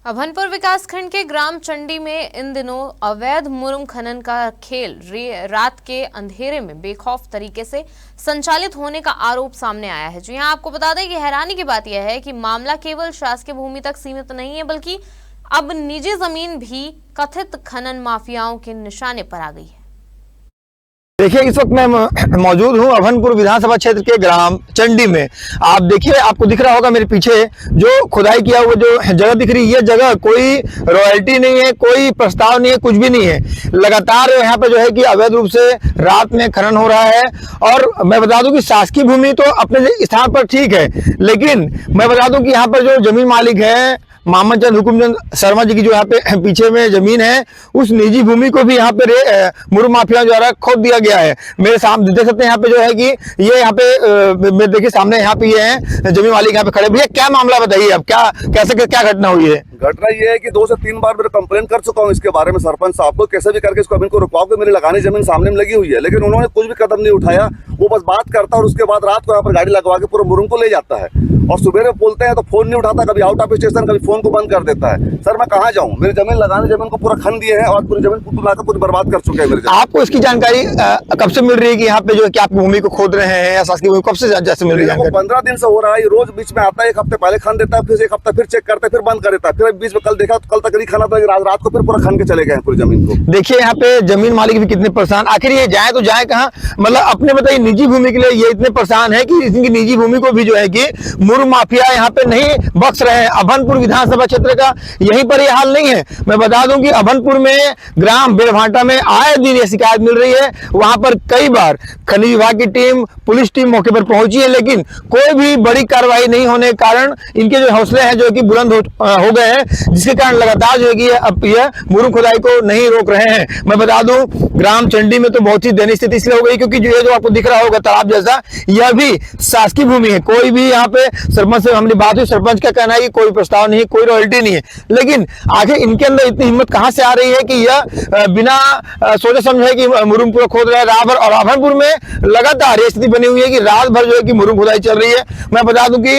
अभनपुर विकासखंड के ग्राम चंडी में इन दिनों अवैध मुरुम खनन का खेल रात के अंधेरे में बेखौफ तरीके से संचालित होने का आरोप सामने आया है। जी हां, आपको बता दें कि हैरानी की बात यह है कि मामला केवल शासकीय भूमि तक सीमित नहीं है, बल्कि अब निजी जमीन भी कथित खनन माफियाओं के निशाने पर आ गई है। देखिए, इस वक्त मैं मौजूद हूं अभनपुर विधानसभा क्षेत्र के ग्राम चंडी में। आप देखिए, आपको दिख रहा होगा मेरे पीछे जो खुदाई किया हुआ जो जगह दिख रही है, ये जगह कोई रॉयल्टी नहीं है, कोई प्रस्ताव नहीं है, कुछ भी नहीं है। लगातार यहाँ पे जो है कि अवैध रूप से रात में खनन हो रहा है। और मैं बता दूं कि शासकीय भूमि तो अपने स्थान पर ठीक है, लेकिन मैं बता दूं कि यहाँ पर जो जमीन मालिक है मामनचंद हुकुमचंद शर्मा जी की जो यहाँ पे पीछे में जमीन है, उस निजी भूमि को भी यहाँ पे मुरुम माफिया द्वारा खोद दिया गया है। मेरे सामने देख सकते हैं यहाँ पे जो है कि ये यहाँ पे मेरे देखिए सामने यहाँ पे ये है जमीन मालिक यहाँ पे खड़े। भैया, क्या मामला बताइए, अब क्या घटना हुई है? घटना ये है कि 2 से 3 बार मैं कंप्लेन कर चुका हूँ इसके बारे में सरपंच साहब को, कैसे भी करके इसको इनको रुकवाओ कि मेरी लगानी जमीन सामने में लगी हुई है, लेकिन उन्होंने कुछ भी कदम नहीं उठाया। वो बस बात करता और उसके बाद रात को यहाँ पर गाड़ी लगवा के पूरा मुरुम को ले जाता है, और सुबह बोलते हैं तो फोन नहीं उठाता, कभी आउट ऑफ स्टेशन, कभी फोन को बंद कर देता है। सर, मैं कहाँ जाऊँ? मेरी जमीन लगाने जमीन को पूरा खन दिए हैं और पूरी जमीन लाकर पूरी बर्बाद कर चुके हैं मेरी जमीन। आपको इसकी जानकारी कब से मिल रही है कि यहाँ पे जो है कि आप भूमि को खोद रहे हैं या शासकीय भूमि, कब से जैसे मिल रही है? 15 दिन से हो रहा है। रोज बीच में आता है, 1 हफ्ते पहले खन देता है, फिर 1 हफ्ता फिर चेक करता है, फिर बंद कर देता है, फिर बीच में कल देखा तो कल तक नहीं खाना था, रात को फिर पूरा खन के चले गए पूरी जमीन को। देखिए, यहाँ पे जमीन मालिक भी कितने परेशान, आखिर ये जाए तो जाए कहाँ? मतलब अपने बताइए निजी भूमि के लिए ये इतने परेशान है कि इनकी निजी भूमि को भी जो है कि मुरुम माफिया यहाँ पे नहीं बख्श रहे हैं। अभनपुर विधानसभा क्षेत्र का यहीं पर यह हाल नहीं है। मैं बता दूं कि अभनपुर में ग्राम बेड़भाटा में आए दिन ये शिकायत मिल रही है। वहां पर कई बार खनिज विभाग की टीम, पुलिस टीम मौके पर पहुंची है, लेकिन कोई भी बड़ी कार्रवाई नहीं होने के कारण इनके जो हौसले हैं जो कि बुलंद हो गए हैं, जिसके कारण लगातार जो है कि अब यह मुरुम खुदाई को नहीं रोक रहे हैं। मैं बता दूं, ग्राम चंडी में तो बहुत ही दयनीय स्थिति इसलिए हो गई क्योंकि जो आपको दिख रहा होगा तालाब जैसा, यह भी शासकीय भूमि है। कोई भी यहाँ पे सरपंच से हमारी बात हुई, सरपंच का कहना है कि कोई प्रस्ताव नहीं है, कोई रॉयल्टी नहीं है, लेकिन आखिर इनके अंदर इतनी हिम्मत कहां से आ रही है कि यह बिना सोचे समझे कि मुरुम पूरा खोद रहा है रात भर। और अभनपुर में लगातार ये स्थिति बनी हुई है कि रात भर जो है कि मुरुम खुदाई चल रही है। मैं बता दूं कि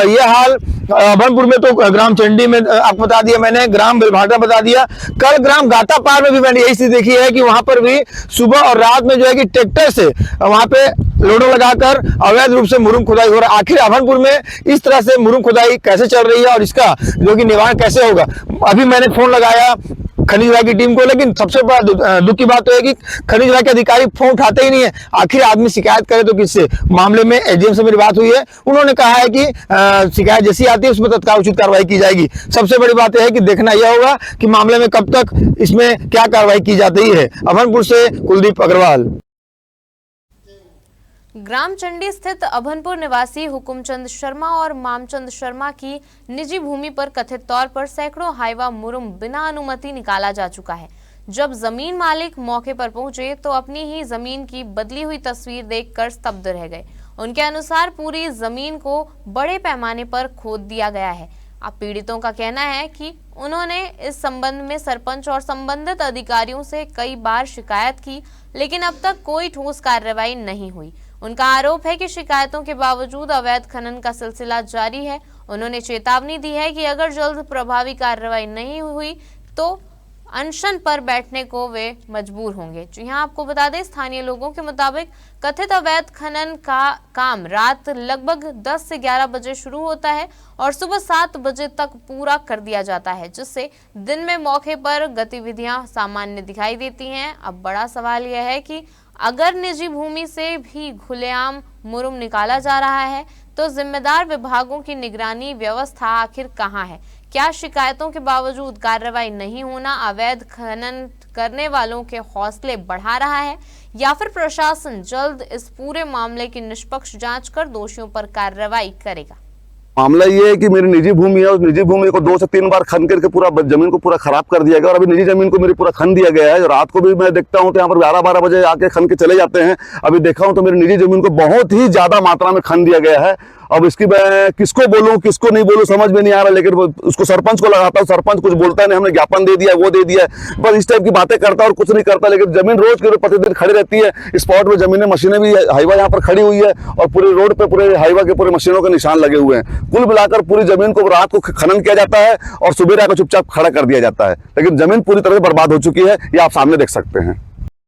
यह हाल अभनपुर में तो ग्राम चंडी में आपको बता दिया मैंने, ग्राम बेलभाटा बता दिया, कल ग्राम गातापार में भी मैंने यही स्थिति देखी है कि वहां पर भी सुबह और रात में जो है कि ट्रैक्टर से वहां पे लोडो लगाकर अवैध रूप से मुरुम खुदाई हो रहा है। आखिर अभनपुर में इस तरह से मुरुम खुदाई कैसे चल रही है और इसका जो कि निवारण कैसे होगा? अभी मैंने फोन लगाया खनिज विभाग की टीम को, लेकिन सबसे बड़ा दुख की बात तो है कि खनिज विभाग के अधिकारी फोन उठाते ही नहीं है। आखिर आदमी शिकायत करे तो किससे? मामले में एसडीएम से मेरी बात हुई है, उन्होंने कहा है कि शिकायत जैसी आती है उसमें तत्काल उचित कार्रवाई की जाएगी। सबसे बड़ी बात यह है कि देखना यह होगा कि मामले में कब तक इसमें क्या कार्रवाई की जाती है। अभनपुर से कुलदीप अग्रवाल। ग्राम चंडी स्थित अभनपुर निवासी हुकुमचंद शर्मा और मामचंद शर्मा की निजी भूमि पर कथित तौर पर सैकड़ों हाइवा मुरुम बिना अनुमति निकाला जा चुका है। जब जमीन मालिक मौके पर पहुंचे तो अपनी ही जमीन की बदली हुई तस्वीर देखकर स्तब्ध रह गए। उनके अनुसार पूरी जमीन को बड़े पैमाने पर खोद दिया गया है। अब पीड़ितों का कहना है कि उन्होंने इस संबंध में सरपंच और संबंधित अधिकारियों से कई बार शिकायत की, लेकिन अब तक कोई ठोस कार्रवाई नहीं हुई। उनका आरोप है कि शिकायतों के बावजूद अवैध खनन का सिलसिला जारी है। उन्होंने चेतावनी दी है कि अगर जल्द प्रभावी कार्रवाई नहीं हुई तो अनशन पर बैठने को वे मजबूर होंगे। जी हां, आपको बता दें, स्थानीय लोगों के मुताबिक कथित अवैध खनन का काम रात लगभग 10 से 11 बजे शुरू होता है और सुबह 7 बजे तक पूरा कर दिया जाता है, जिससे दिन में मौके पर गतिविधियां सामान्य दिखाई देती हैं। अब बड़ा सवाल यह है कि अगर निजी भूमि से भी खुलेआम मुरुम निकाला जा रहा है तो जिम्मेदार विभागों की निगरानी व्यवस्था आखिर कहां है? क्या शिकायतों के बावजूद कार्रवाई नहीं होना अवैध खनन करने वालों के हौसले बढ़ा रहा है, या फिर प्रशासन जल्द इस पूरे मामले की निष्पक्ष जांच कर दोषियों पर कार्रवाई करेगा? मामला ये है कि मेरी निजी भूमि है, उस निजी भूमि को 2 से 3 बार खन करके पूरा जमीन को पूरा खराब कर दिया गया, और अभी निजी जमीन को मेरी पूरा खन दिया गया है। रात को भी मैं देखता हूँ तो यहाँ पर 11-12 बजे आके खन के चले जाते हैं। अभी देखा हूँ तो मेरी निजी जमीन को बहुत ही ज्यादा मात्रा में खन दिया गया है, अब इसकी मैं किसको बोलूं किसको नहीं बोलूं समझ में नहीं आ रहा, लेकिन उसको सरपंच को लगाता हूं, सरपंच कुछ बोलता नहीं, हमने ज्ञापन दे दिया वो दे दिया, बस इस टाइप की बातें करता है और कुछ नहीं करता। लेकिन जमीन रोज के रोज प्रतिदिन खड़ी रहती है, स्पॉट में जमीनें मशीनें भी हाईवा यहाँ पर खड़ी हुई है और पूरे रोड पे पूरे हाईवा के पूरे मशीनों के निशान लगे हुए हैं। कुल मिलाकर पूरी जमीन को रात को खनन किया जाता है और सुबह आकर चुपचाप खड़ा कर दिया जाता है, लेकिन जमीन पूरी तरह से बर्बाद हो चुकी है, ये आप सामने देख सकते हैं।